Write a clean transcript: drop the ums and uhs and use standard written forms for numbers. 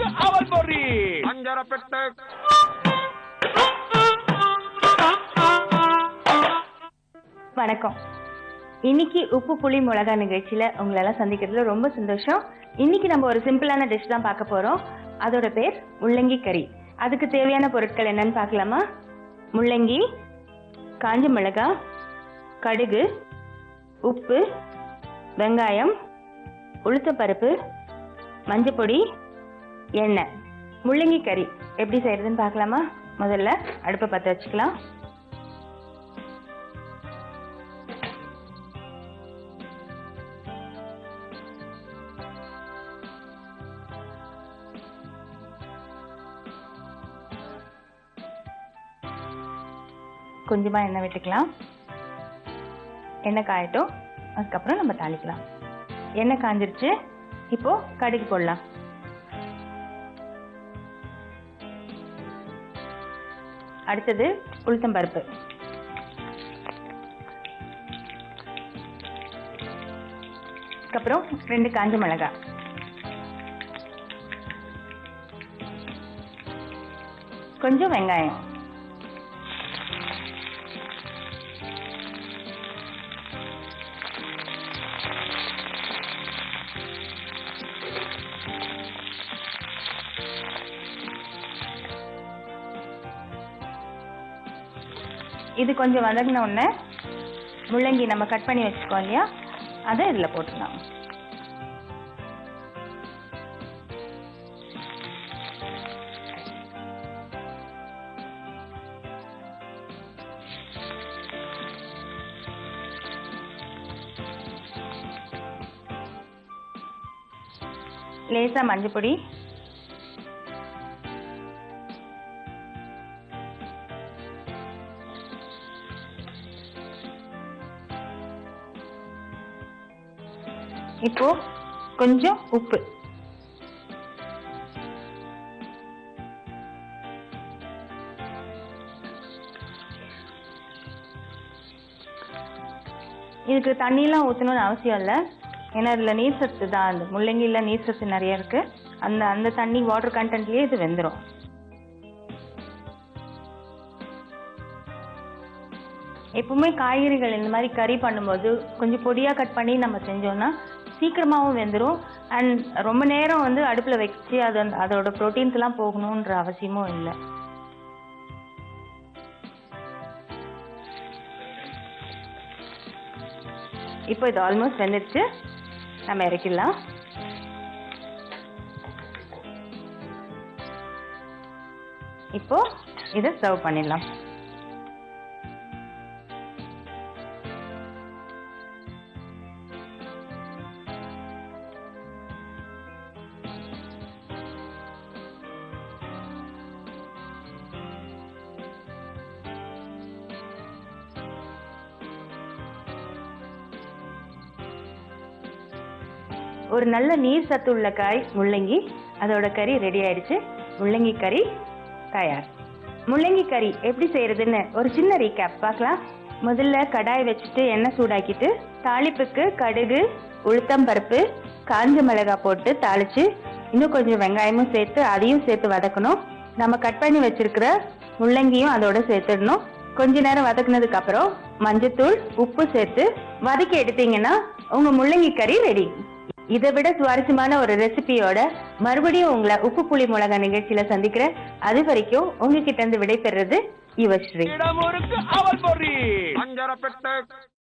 முறுக்கு அவல் பொரி அஞ்சரை பெட்டு. வணக்கம். இன்னைக்கு உப்பு புளி மிளகா நிகழ்ச்சியில உங்களெல்லாம் சந்திக்கிறதுல ரொம்ப சந்தோஷம். இன்னைக்கு நம்ம ஒரு சிம்பிளான டிஷ் தான் பார்க்க போறோம். அதோட பேர் முள்ளங்கி கறி. அதுக்கு தேவையான பொருட்கள் என்னன்னு பார்க்கலாமா? முள்ளங்கி, காஞ்ச மிளகாய், கடுகு, உப்பு, வெங்காயம், உளுத்தப்பருப்பு, மஞ்சப்பொடி, எண்ணெய். முள்ளங்கி கறி எப்படி செய்யறதுன்னு பார்க்கலாமா? முதல்ல அடுப்பை பற்ற வச்சுக்கலாம். கொஞ்சமா எண்ணெய் விட்டுக்கலாம். எண்ணெய் காயட்டும், அதுக்கப்புறம் நம்ம தாளிக்கலாம். எண்ணெய் காஞ்சிருச்சு. இப்போ கடுகு போடலாம். அடுத்தது உளுத்தம்பருப்பு, அதுக்கப்புறம் 2 காஞ்ச மிளகாய், கொஞ்சம் வெங்காயம், இது கொஞ்சம் வதங்கின உடனே முள்ளங்கி நம்ம கட் பண்ணி வச்சுக்கோம் இல்லையா, அதை இதில் போட்டுக்கலாம். லேசா மஞ்சள் பொடி, இப்போ கொஞ்சம் உப்பு, இதுக்கு தண்ணியெல்லாம் ஊற்றணும்னு அவசியம் இல்லை. ஏன்னா இதில் நீர் சத்து தான், அந்த முள்ளங்கியில் நீர் சத்து நிறைய இருக்கு. அந்த தண்ணி வாட்டர் கண்டென்ட்லேயே இது வெந்துடும். எப்பவுமே காய்கறிகள் இந்த மாதிரி கறி பண்ணும்போது கொஞ்சம் பொடியாக கட் பண்ணி நம்ம செஞ்சோம்னா சீக்கிரமாகவும் வெந்துடும். அண்ட் ரொம்ப நேரம் வந்து அடுப்பில் வச்சு அதோட ப்ரோட்டீன்ஸ் எல்லாம் போகணுன்ற அவசியமும் இல்லை. இப்போ இது ஆல்மோஸ்ட் வெந்துடுச்சு, நம்ம இறக்கிடலாம். இப்போ இதை சர்வ் பண்ணிடலாம். ஒரு நல்ல நீர் சத்து உள்ள காய் முள்ளங்கி, அதோட கறி ரெடி ஆயிடுச்சு. முள்ளங்கி கறி தயார். முள்ளங்கி கறி எப்படி செய்யறதுன்னு ஒரு சின்ன ரீகேப் பார்க்கலாம். முதல்ல கடாய் வச்சுட்டு எண்ணெய் சூடாக்கிட்டு தாளிப்புக்கு கடுகு, உளுத்தம்பருப்பு, காஞ்ச மிளகாய் போட்டு தாளிச்சு இன்னும் கொஞ்சம் வெங்காயமும் சேர்த்து அதையும் சேர்த்து வதக்கணும். நம்ம கட் பண்ணி வச்சிருக்கிற முள்ளங்கியும் அதோட சேர்த்துடணும். கொஞ்ச நேரம் வதக்குனதுக்கு அப்புறம் மஞ்சத்தூள், உப்பு சேர்த்து வதக்கி எடுத்தீங்கன்னா உங்க முள்ளங்கி கறி ரெடி. இதை விட சுவாரஸ்யமான ஒரு ரெசிபியோட மறுபடியும் உங்களை உப்பு புளி மிளகா நிகழ்ச்சியில சந்திக்கிறேன். அது வரைக்கும் உங்ககிட்ட இருந்து விடை பெறுறது யுவஸ்ரீ. முறுக்கு அவல் பொரி அஞ்சரை பெட்டு.